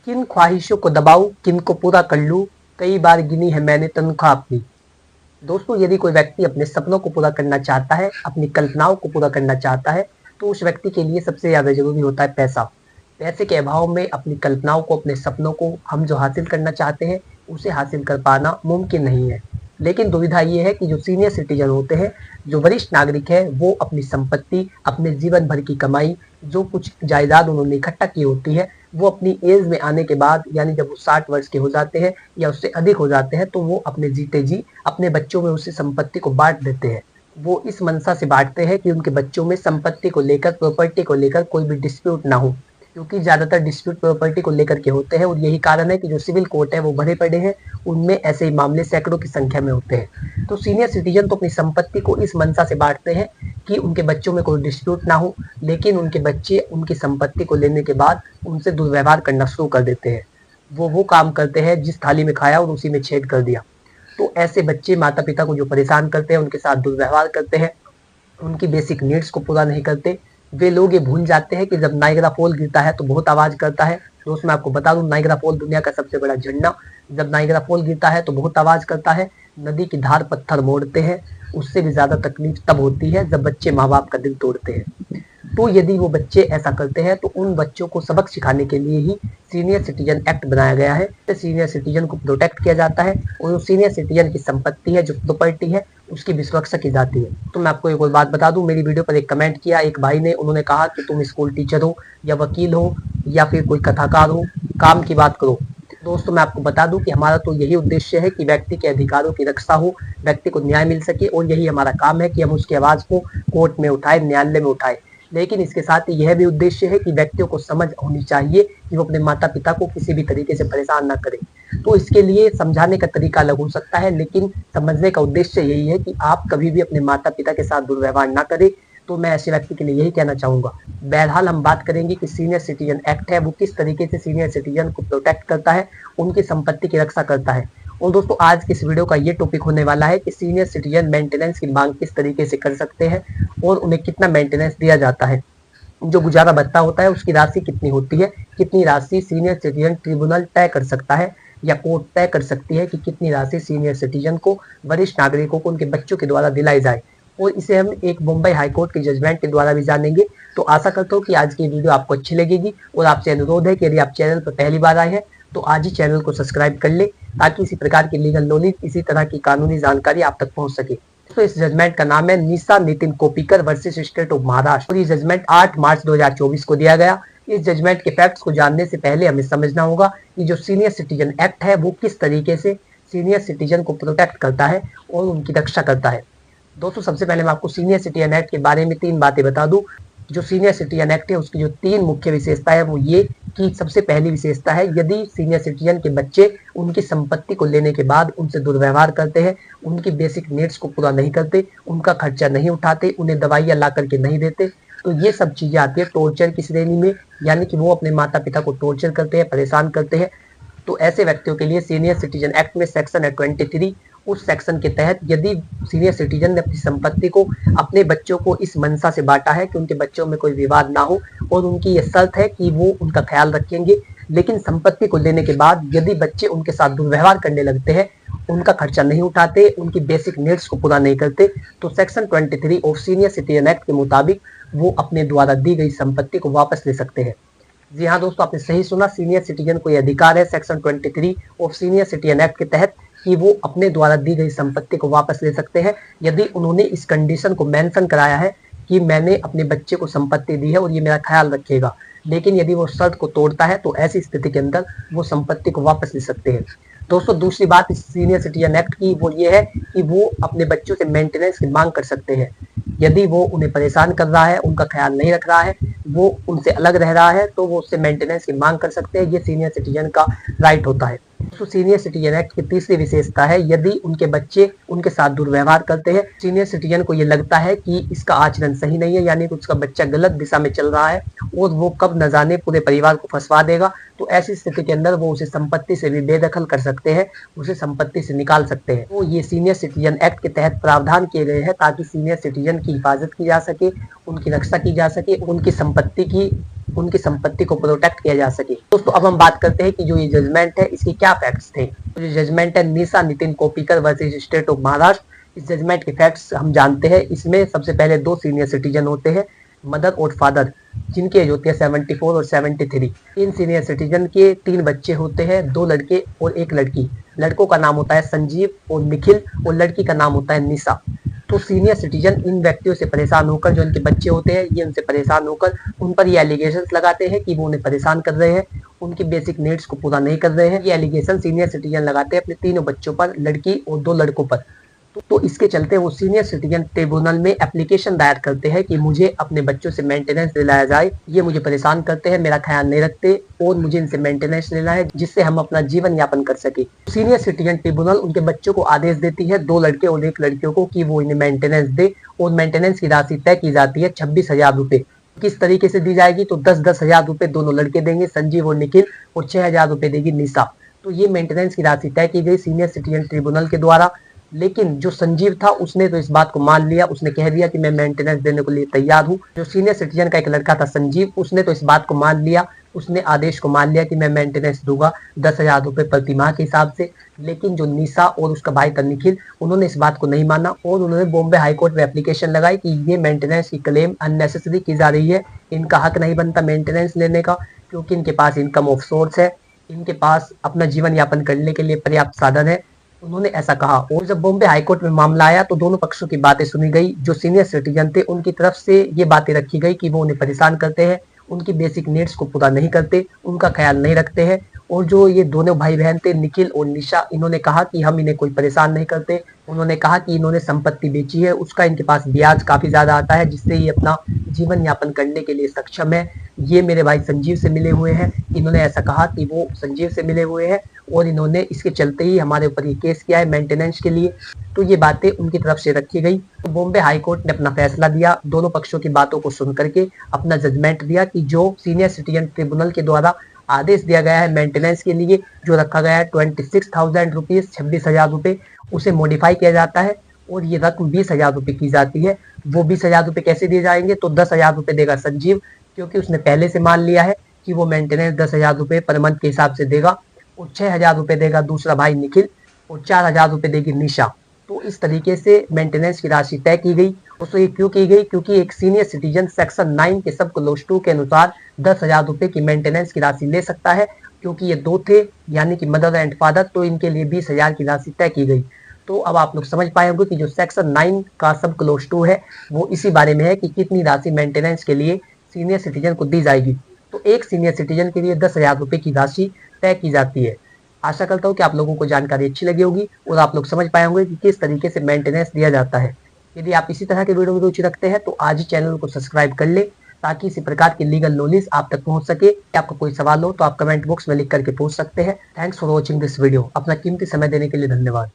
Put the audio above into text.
किन ख्वाहिशों को दबाऊं, किन को पूरा कर लूं, कई बार गिनी है मैंने तनख्वाह अपनी। दोस्तों, यदि कोई व्यक्ति अपने सपनों को पूरा करना चाहता है, अपनी कल्पनाओं को पूरा करना चाहता है, तो उस व्यक्ति के लिए सबसे ज़्यादा ज़रूरी होता है पैसा। पैसे के अभाव में अपनी कल्पनाओं को, अपने सपनों को हम जो हासिल करना चाहते हैं, उसे हासिल कर पाना मुमकिन नहीं है। लेकिन दुविधा ये है कि जो सीनियर सिटीजन होते हैं, जो वरिष्ठ नागरिक हैं, वो अपनी संपत्ति, अपने जीवन भर की कमाई, जो कुछ जायदाद उन्होंने इकट्ठा की होती है, वो अपनी एज में आने के बाद, यानी जब वो 60 वर्ष के हो जाते हैं या उससे अधिक हो जाते हैं, तो वो अपने जीते जी अपने बच्चों में उसी संपत्ति को बांट देते हैं। वो इस मंशा से बांटते हैं कि उनके बच्चों में संपत्ति को लेकर, प्रॉपर्टी को लेकर कोई भी डिस्प्यूट ना हो, क्योंकि ज़्यादातर डिस्प्यूट प्रॉपर्टी को लेकर के होते हैं और यही कारण है कि जो सिविल कोर्ट है वो भरे पड़े हैं, उनमें ऐसे ही मामले सैकड़ों की संख्या में होते हैं। तो सीनियर सिटीजन तो अपनी संपत्ति को इस मंशा से बांटते हैं कि उनके बच्चों में कोई डिस्प्यूट ना हो, लेकिन उनके बच्चे उनकी संपत्ति को लेने के बाद उनसे दुर्व्यवहार करना शुरू कर देते हैं। वो काम करते हैं जिस थाली में खाया और उसी में छेद कर दिया। तो ऐसे बच्चे माता पिता को जो परेशान करते हैं, उनके साथ दुर्व्यवहार करते हैं, उनकी बेसिक नीड्स को पूरा नहीं करते। वे लोग ये भूल जाते हैं कि जब नाइग्रा फॉल गिरता है तो बहुत आवाज करता है। दोस्त, मैं आपको बता दूं, नाइग्रा फॉल दुनिया का सबसे बड़ा झरना, जब नाइग्रा फॉल गिरता है तो बहुत आवाज करता है। नदी की धार पत्थर मोड़ते हैं। उससे भी ज्यादा तकलीफ तब होती है जब बच्चे माँ बाप का दिल तोड़ते हैं। तो यदि वो बच्चे ऐसा करते हैं तो उन बच्चों को सबक सिखाने के लिए ही सीनियर सिटीजन एक्ट बनाया गया है। सीनियर सिटीजन को प्रोटेक्ट किया जाता है और जो सीनियर सिटीजन की संपत्ति है, जो प्रॉपर्टी है, उसकी भी सुरक्षा की जाती है। तो मैं आपको एक और बात बता दूं, मेरी वीडियो पर एक कमेंट किया एक भाई ने, उन्होंने कहा कि तुम स्कूल टीचर हो या वकील हो या फिर कोई कथाकार हो, काम की बात करो। दोस्तों, मैं आपको बता दूं कि हमारा तो यही उद्देश्य है कि व्यक्ति के अधिकारों की रक्षा हो, व्यक्ति को न्याय मिल सके, और यही हमारा काम है कि हम उसकी आवाज को कोर्ट में उठाए, न्यायालय में उठाए। लेकिन इसके साथ ही यह भी उद्देश्य है कि व्यक्तियों को समझ होनी चाहिए कि वो अपने माता पिता को किसी भी तरीके से परेशान ना करें। तो इसके लिए समझाने का तरीका अलग हो सकता है, लेकिन समझने का उद्देश्य यही है कि आप कभी भी अपने माता पिता के साथ दुर्व्यवहार ना करें। तो मैं ऐसे व्यक्ति के लिए यही कहना चाहूंगा। बहरहाल, हम बात करेंगे कि सीनियर सिटीजन एक्ट है वो किस तरीके से सीनियर सिटीजन को प्रोटेक्ट करता है, उनकी संपत्ति की रक्षा करता है। और दोस्तों, आज की इस वीडियो का ये टॉपिक होने वाला है कि सीनियर सिटीजन मेंटेनेंस की मांग किस तरीके से कर सकते हैं और उन्हें कितना मेंटेनेंस दिया जाता है। जो गुजारा भत्ता होता है उसकी राशि कितनी होती है, कितनी राशि सीनियर सिटीजन ट्रिब्यूनल तय कर सकता है या कोर्ट तय कर सकती है कि कितनी राशि सीनियर सिटीजन को, वरिष्ठ नागरिकों को, उनके बच्चों के द्वारा दिलाई जाए। और इसे हम एक मुंबई हाईकोर्ट के जजमेंट के द्वारा भी जानेंगे। तो आशा करता हूँ कि आज की वीडियो आपको अच्छी लगेगी और आपसे अनुरोध है कि यदि आप चैनल पर पहली बार आए हैं तो आज ही चैनल को सब्सक्राइब कर ले, ताकि इसी प्रकार की लीगल नॉलेज, इसी तरह की कानूनी जानकारी आप तक पहुंच सके। तो इस जजमेंट का नाम है Nisha Nitin Kopikar versus state of Maharashtra, और ये जजमेंट 8 मार्च 2024 को दिया गया। इस जजमेंट के फैक्ट्स को जानने से पहले हमें समझना होगा कि जो सीनियर सिटीजन एक्ट है वो किस तरीके से सीनियर सिटीजन को प्रोटेक्ट करता है और उनकी रक्षा करता है। दोस्तों, सबसे पहले मैं आपको सीनियर सिटीजन एक्ट के बारे में 3 बातें बता दूं। जो सीनियर सिटीजन एक्ट है उसकी जो 3 मुख्य विशेषता है वो ये कि सबसे पहली विशेषता है, यदि सीनियर सिटीजन के बच्चे उनकी संपत्ति को लेने के बाद उनसे दुर्व्यवहार करते हैं, उनकी बेसिक नीड्स को पूरा नहीं करते, उनका खर्चा नहीं उठाते, उन्हें दवाइयाँ ला करके नहीं देते, तो ये सब चीजें आती है टॉर्चर की श्रेणी में, यानी कि वो अपने माता पिता को टॉर्चर करते हैं, परेशान करते हैं। तो ऐसे व्यक्तियों के लिए सीनियर सिटीजन एक्ट में सेक्शन है 23, उस सेक्शन के तहत यदि सीनियर सिटीजन ने अपनी संपत्ति को अपने बच्चों को इस मंशा से बांटा है कि उनके बच्चों में कोई विवाद ना हो, और उनकी ये शर्त है कि वो उनका ख्याल रखेंगे, लेकिन संपत्ति को लेने के बाद यदि बच्चे उनके साथ दुर्व्यवहार करने लगते हैं, उनका खर्चा नहीं उठाते, उनकी बेसिक नीड्स को पूरा नहीं करते, तो section 23 of senior citizen act के मुताबिक वो अपने द्वारा दी गई संपत्ति को वापस ले सकते हैं। जी हाँ दोस्तों, आपने सही सुना, सीनियर सिटीजन को यह अधिकार है section 23 of senior citizen act के तहत कि वो अपने द्वारा दी गई संपत्ति को वापस ले सकते हैं, यदि उन्होंने इस कंडीशन को मेंशन कराया है कि मैंने अपने बच्चे को संपत्ति दी है और ये मेरा ख्याल रखेगा। लेकिन यदि वो शर्त को तोड़ता है तो ऐसी स्थिति के अंदर वो संपत्ति को वापस ले सकते हैं। दोस्तों, दूसरी बात इस सीनियर सिटीजन एक्ट की वो ये है कि वो अपने बच्चों से मेंटेनेंस की मांग कर सकते हैं। यदि वो उन्हें परेशान कर रहा है, उनका ख्याल नहीं रख रहा है, वो उनसे अलग रह रहा है, तो वो उससे मेंटेनेंस की मांग कर सकते हैं। ये सीनियर सिटीजन का राइट होता है। तो सीनियर सिटीजन एक्ट की तीसरी विशेषता है, यदि उनके बच्चे उनके साथ दुर्व्यवहार करते हैं, सीनियर सिटीजन को ये लगता है कि इसका आचरण सही नहीं है, यानी कि उसका बच्चा गलत दिशा में चल रहा है और वो कब न जाने पूरे परिवार को फंसवा देगा, तो ऐसी स्थिति के अंदर वो उसे संपत्ति से भी बेदखल कर सकते हैं, उसे संपत्ति से निकाल सकते हैं। तो ये सीनियर सिटीजन एक्ट के तहत प्रावधान किए गए हैं ताकि सीनियर सिटीजन की हिफाजत की जा सके, उनकी रक्षा की जा सके, उनकी संपत्ति की उनकी संपत्ति को प्रोटेक्ट किया जा सके। दोस्तों अब हम बात करते हैं कि जो ये जजमेंट है इसके क्या फैक्ट्स थे। तो जो जजमेंट है Nisha Nitin Koppikar versus state of Maharashtra, इस जजमेंट के फैक्ट्स हम जानते हैं। इसमें सबसे पहले 2 सीनियर सिटीजन होते हैं, मदर और फादर, जिनकी एज होती है 74 और 73। इन सीनियर सिटीजन के 3 बच्चे होते हैं, 2 लड़के और 1 लड़की। लड़कों का नाम होता है संजीव और निखिल और लड़की का नाम होता है निशा। तो सीनियर सिटीजन इन व्यक्तियों से परेशान होकर, जो इनके बच्चे होते हैं ये उनसे परेशान होकर उन पर ये एलिगेशंस लगाते हैं कि वो उन्हें परेशान कर रहे हैं, उनकी बेसिक नीड्स को पूरा नहीं कर रहे हैं। ये एलिगेशन सीनियर सिटीजन लगाते हैं अपने 3 बच्चों पर, लड़की और 2 लड़कों पर। तो इसके चलते वो सीनियर सिटीजन ट्रिब्यूनल में एप्लीकेशन दायर करते हैं कि मुझे अपने बच्चों से मेंटेनेंस दिलाया जाए, ये मुझे परेशान करते हैं, मेरा ख्याल नहीं रखते और मुझे इनसे मेंटेनेंस लेना है जिससे हम अपना जीवन यापन कर सके। सीनियर सिटीजन ट्रिब्यूनल उनके बच्चों को आदेश देती है, 2 लड़के और 1 लड़कियों को, कि वो इन्हें मेंटेनेंस दे और मेंटेनेंस की राशि तय की जाती है 26,000 रुपए। किस तरीके से दी जाएगी, तो 10-10 हजार रुपए दोनों लड़के देंगे, संजीव और निखिल, और 6,000 रुपए देगी निशा। तो ये मेंटेनेंस की राशि तय की गई सीनियर सिटीजन ट्रिब्यूनल के द्वारा। लेकिन जो संजीव था उसने तो इस बात को मान लिया, उसने कह दिया कि मैं मेंटेनेंस देने के लिए तैयार हूँ। जो सीनियर सिटीजन का एक लड़का था संजीव, उसने तो इस बात को मान लिया, उसने आदेश को मान लिया कि मैं मेंटेनेंस दूंगा 10,000 रुपए प्रति माह के हिसाब से। लेकिन जो निशा और उसका भाई था निखिल, उन्होंने इस बात को नहीं माना और उन्होंने बॉम्बे हाईकोर्ट में एप्लीकेशन लगाई कि ये मेंटेनेंस की क्लेम अननेसेसरी की जा रही है, इनका हक नहीं बनता मेंटेनेंस लेने का, क्योंकि इनके पास इनकम ऑफ सोर्स है, इनके पास अपना जीवन यापन करने के लिए पर्याप्त साधन है, उन्होंने ऐसा कहा। और जब बॉम्बे हाईकोर्ट में मामला आया तो दोनों पक्षों की बातें सुनी गई। जो सीनियर सिटीजन थे उनकी तरफ से ये बातें रखी गई कि वो उन्हें परेशान करते हैं, उनकी बेसिक नीड्स को पूरा नहीं करते, उनका ख्याल नहीं रखते हैं। और जो ये दोनों भाई बहन थे निखिल और निशा, इन्होंने कहा कि हम इन्हें कोई परेशान नहीं करते। उन्होंने कहा कि इन्होंने संपत्ति बेची है, उसका इनके पास ब्याज काफी ज्यादा आता है, जिससे ये अपना जीवन यापन करने के लिए सक्षम है। ये मेरे भाई संजीव से मिले हुए हैं, इन्होंने ऐसा कहा कि वो संजीव से मिले हुए हैं और इन्होंने इसके चलते ही हमारे ऊपर ये केस किया है मेंटेनेंस के लिए। तो ये बातें उनकी तरफ से रखी गई। तो बॉम्बे हाईकोर्ट ने अपना फैसला दिया, दोनों पक्षों की बातों को सुन करके अपना जजमेंट दिया कि जो सीनियर सिटीजन ट्रिब्यूनल के द्वारा आदेश दिया गया है मेंटेनेंस के लिए, जो रखा गया है 26,000 रुपीज, 26,000 रुपए, उसे मॉडिफाई किया जाता है और ये रकम 20,000 रुपए की जाती है। वो 20,000 रुपए कैसे दिए जाएंगे, तो 10,000 रुपए देगा संजीव, क्योंकि उसने पहले से मान लिया है कि वो मेंटेनेंस 10,000 रुपए पर मंथ के हिसाब से देगा, और 6,000 रुपए देगा दूसरा भाई निखिल, और 4,000 रुपए देगी निशा। तो इस तरीके से मेंटेनेंस की राशि तय की गई। उसको ये क्यों की गई, क्योंकि एक सीनियर सिटीजन सेक्शन 9 के सब क्लोज 2 के अनुसार 10,000 रुपए की मेंटेनेंस की राशि ले सकता है। क्योंकि ये 2 थे यानी कि मदर एंड फादर, तो इनके लिए 20,000 की राशि तय की गई। तो अब आप लोग समझ पाए होंगे कि जो सेक्शन 9 का सब क्लोज 2 है वो इसी बारे में है कि कितनी राशि मेंटेनेंस के लिए सीनियर सिटीजन को दी जाएगी। तो एक सीनियर सिटीजन के लिए 10,000 रुपए की राशि तय की जाती है। आशा करता हूँ कि आप लोगों को जानकारी अच्छी लगी होगी और आप लोग समझ पाए होंगे कि किस तरीके से मेंटेनेंस दिया जाता है। यदि आप इसी तरह के वीडियो में रुचि रखते हैं तो आज ही चैनल को सब्सक्राइब कर ले, ताकि इसी प्रकार की लीगल नॉलेज आप तक पहुंच सके। आपका कोई सवाल हो तो आप कमेंट बॉक्स में लिख करके पूछ सकते हैं। Thanks for watching this video. अपना कीमती समय देने के लिए धन्यवाद।